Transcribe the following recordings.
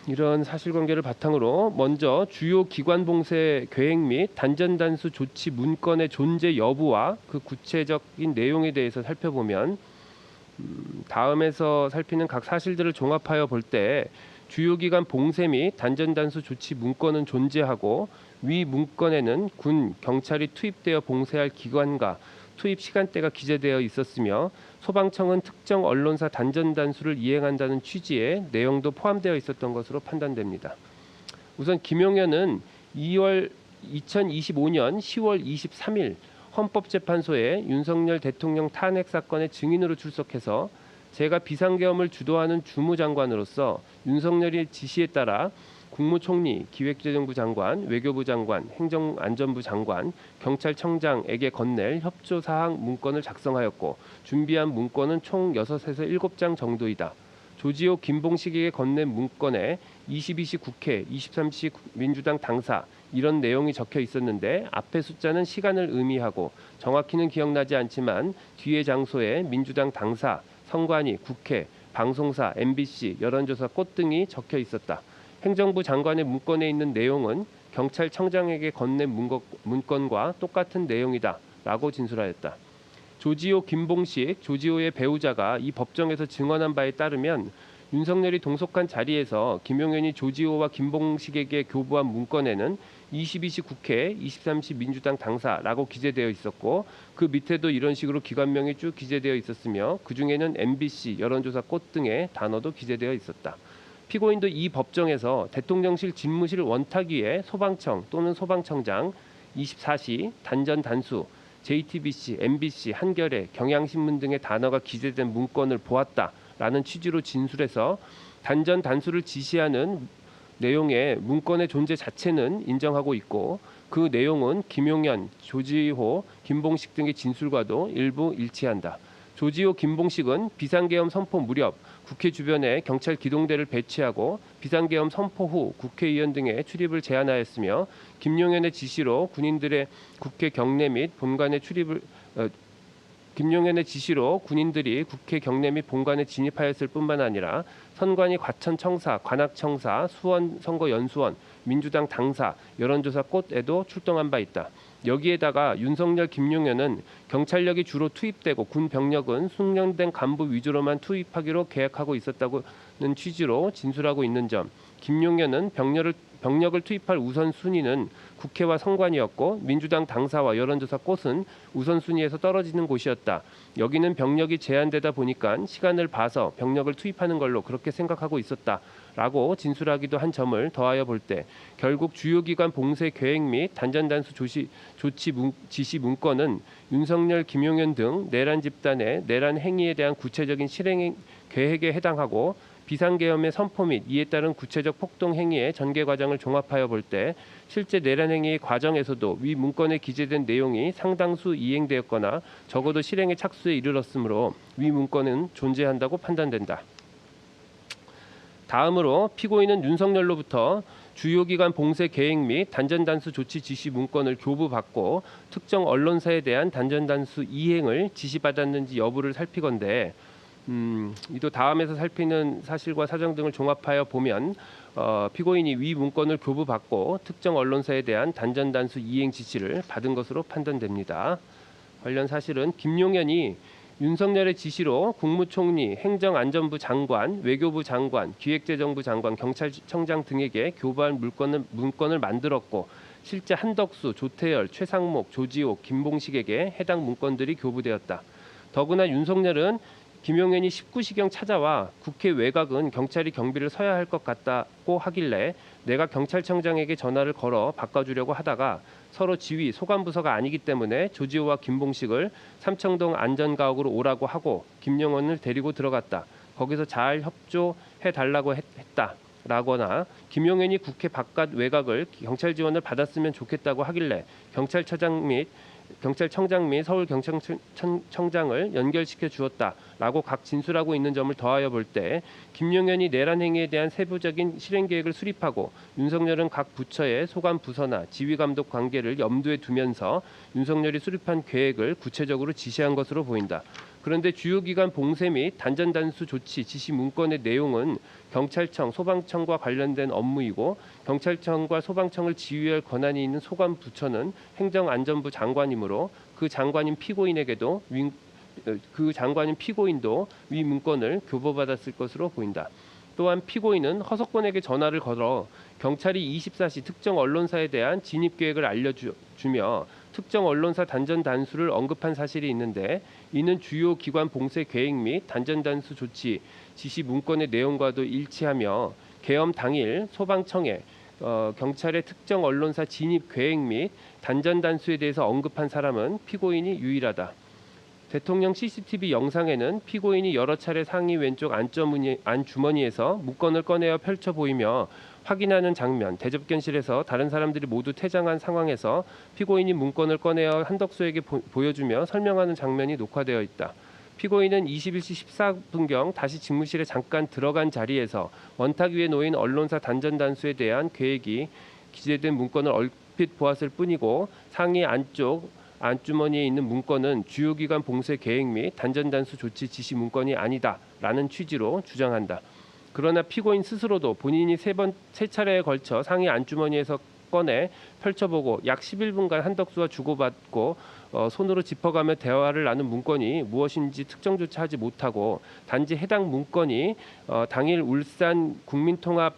이런 사실관계를 바탕으로 먼저 주요 기관 봉쇄 계획 및 단전단수 조치 문건의 존재 여부와 그 구체적인 내용에 대해서 살펴보면 다음에서 살피는 각 사실들을 종합하여 볼 때 주요 기관 봉쇄 및 단전단수 조치 문건은 존재하고 위 문건에는 군, 경찰이 투입되어 봉쇄할 기관과 투입 시간대가 기재되어 있었으며 소방청은 특정 언론사 단전단수를 이행한다는 취지의 내용도 포함되어 있었던 것으로 판단됩니다. 우선 김용현은 2025년 10월 23일 헌법재판소에 윤석열 대통령 탄핵 사건의 증인으로 출석해서 제가 비상계엄을 주도하는 주무장관으로서 윤석열의 지시에 따라 국무총리, 기획재정부 장관, 외교부 장관, 행정안전부 장관, 경찰청장에게 건넬 협조사항 문건을 작성하였고 준비한 문건은 총 6에서 7장 정도이다. 조지호, 김봉식에게 건넨 문건에 22시 국회, 23시 민주당 당사 이런 내용이 적혀 있었는데 앞의 숫자는 시간을 의미하고 정확히는 기억나지 않지만 뒤에 장소에 민주당 당사, 선관위, 국회, 방송사, MBC, 여론조사 꽃 등이 적혀 있었다. 행정부 장관의 문건에 있는 내용은 경찰청장에게 건넨 문건과 똑같은 내용이다 라고 진술하였다. 조지호, 김봉식, 조지호의 배우자가 이 법정에서 증언한 바에 따르면 윤석열이 동석한 자리에서 김용현이 조지호와 김봉식에게 교부한 문건에는 22시 국회, 23시 민주당 당사라고 기재되어 있었고 그 밑에도 이런 식으로 기관명이 쭉 기재되어 있었으며 그 중에는 MBC, 여론조사 꽃 등의 단어도 기재되어 있었다. 피고인도 이 법정에서 대통령실 집무실 원탁위에 소방청 또는 소방청장, 24시, 단전 단수, JTBC, MBC, 한겨레, 경향신문 등의 단어가 기재된 문건을 보았다라는 취지로 진술해서 단전 단수를 지시하는 내용의 문건의 존재 자체는 인정하고 있고 그 내용은 김용현, 조지호, 김봉식 등의 진술과도 일부 일치한다. 조지호, 김봉식은 비상계엄 선포 무렵 국회 주변에 경찰 기동대를 배치하고 비상계엄 선포 후 국회의원 등의 출입을 제한하였으며 김용현의 지시로 군인들의 국회 경내 및 본관에 김용현의 지시로 군인들이 국회 경내 및 본관에 진입하였을 뿐만 아니라 선관위 과천청사, 관악청사, 수원선거연수원, 민주당 당사, 여론조사 꽃에도 출동한 바 있다. 여기에다가 윤석열, 김용현은 경찰력이 주로 투입되고 군 병력은 숙련된 간부 위주로만 투입하기로 계획하고 있었다는 취지로 진술하고 있는 점, 김용현은 병력을 투입할 우선순위는 국회와 선관위였고 민주당 당사와 여론조사 꽃은 우선순위에서 떨어지는 곳이었다. 여기는 병력이 제한되다 보니까 시간을 봐서 병력을 투입하는 걸로 그렇게 생각하고 있었다라고 진술하기도 한 점을 더하여 볼 때 결국 주요 기관 봉쇄 계획 및 단전단수 조치 지시 문건은 윤석열, 김용현 등 내란 집단의 내란 행위에 대한 구체적인 실행 계획에 해당하고 비상계엄의 선포 및 이에 따른 구체적 폭동 행위의 전개 과정을 종합하여 볼 때 실제 내란 행위 과정에서도 위 문건에 기재된 내용이 상당수 이행되었거나 적어도 실행의 착수에 이르렀으므로 위 문건은 존재한다고 판단된다. 다음으로 피고인은 윤석열로부터 주요 기관 봉쇄 계획 및 단전단수 조치 지시 문건을 교부받고 특정 언론사에 대한 단전단수 이행을 지시받았는지 여부를 살피건대 이도 다음에서 살피는 사실과 사정 등을 종합하여 보면 피고인이 위 문건을 교부받고 특정 언론사에 대한 단전단수 이행 지시를 받은 것으로 판단됩니다. 관련 사실은 김용현이 윤석열의 지시로 국무총리, 행정안전부 장관, 외교부 장관, 기획재정부 장관, 경찰청장 등에게 교부할 문건을 만들었고 실제 한덕수, 조태열, 최상목, 조지호, 김봉식에게 해당 문건들이 교부되었다. 더구나 윤석열은 김용현이 19시경 찾아와 국회 외곽은 경찰이 경비를 서야 할 것 같다고 하길래 내가 경찰청장에게 전화를 걸어 바꿔주려고 하다가 서로 지휘, 소관부서가 아니기 때문에 조지호와 김봉식을 삼청동 안전가옥으로 오라고 하고 김용현을 데리고 들어갔다. 거기서 잘 협조해달라고 했다. 라거나 김용현이 국회 바깥 외곽을 경찰 지원을 받았으면 좋겠다고 하길래 경찰청장 및 서울경찰청장을 연결시켜 주었다라고 각 진술하고 있는 점을 더하여 볼 때 김용현이 내란 행위에 대한 세부적인 실행 계획을 수립하고 윤석열은 각 부처의 소관 부서나 지휘 감독 관계를 염두에 두면서 윤석열이 수립한 계획을 구체적으로 지시한 것으로 보인다. 그런데 주요기관 봉쇄 및 단전단수 조치 지시 문건의 내용은 경찰청, 소방청과 관련된 업무이고 경찰청과 소방청을 지휘할 권한이 있는 소관부처는 행정안전부 장관이므로 그 장관인 피고인도 위 문건을 교보받았을 것으로 보인다. 또한 피고인은 허석권에게 전화를 걸어 경찰이 24시 특정 언론사에 대한 진입 계획을 알려주며 특정 언론사 단전 단수를 언급한 사실이 있는데 이는 주요 기관 봉쇄 계획 및 단전 단수 조치 지시 문건의 내용과도 일치하며 계엄 당일 소방청에 경찰의 특정 언론사 진입 계획 및 단전 단수에 대해서 언급한 사람은 피고인이 유일하다. 대통령 CCTV 영상에는 피고인이 여러 차례 상의 왼쪽 안주머니에서 문건을 꺼내어 펼쳐 보이며 확인하는 장면, 대접견실에서 다른 사람들이 모두 퇴장한 상황에서 피고인이 문건을 꺼내어 한덕수에게 보여주며 설명하는 장면이 녹화되어 있다. 피고인은 21시 14분경 다시 직무실에 잠깐 들어간 자리에서 원탁 위에 놓인 언론사 단전 단수에 대한 계획이 기재된 문건을 얼핏 보았을 뿐이고 상의 안쪽 안주머니에 있는 문건은 주요기관 봉쇄 계획 및 단전단수 조치 지시 문건이 아니다라는 취지로 주장한다. 그러나 피고인 스스로도 본인이 세 차례에 걸쳐 상의 안주머니에서 꺼내 펼쳐보고 약 11분간 한덕수와 주고받고 손으로 짚어가며 대화를 나눈 문건이 무엇인지 특정조차 하지 못하고 단지 해당 문건이 당일 울산 국민통합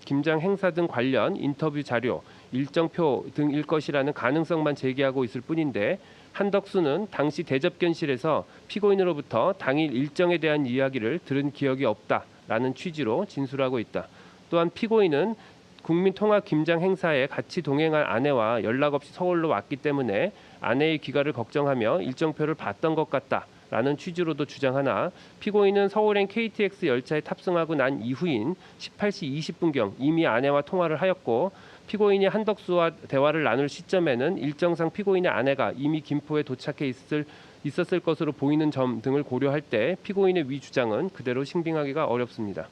김장 행사 등 관련 인터뷰 자료, 일정표 등일 것이라는 가능성만 제기하고 있을 뿐인데 한덕수는 당시 대접견실에서 피고인으로부터 당일 일정에 대한 이야기를 들은 기억이 없다라는 취지로 진술하고 있다. 또한 피고인은 국민통합 김장 행사에 같이 동행한 아내와 연락 없이 서울로 왔기 때문에 아내의 귀가를 걱정하며 일정표를 봤던 것 같다. 라는 취지로도 주장하나 피고인은 서울행 KTX 열차에 탑승하고 난 이후인 18시 20분경 이미 아내와 통화를 하였고 피고인이 한덕수와 대화를 나눌 시점에는 일정상 피고인의 아내가 이미 김포에 도착해 있었을 것으로 보이는 점 등을 고려할 때 피고인의 위 주장은 그대로 신빙하기가 어렵습니다.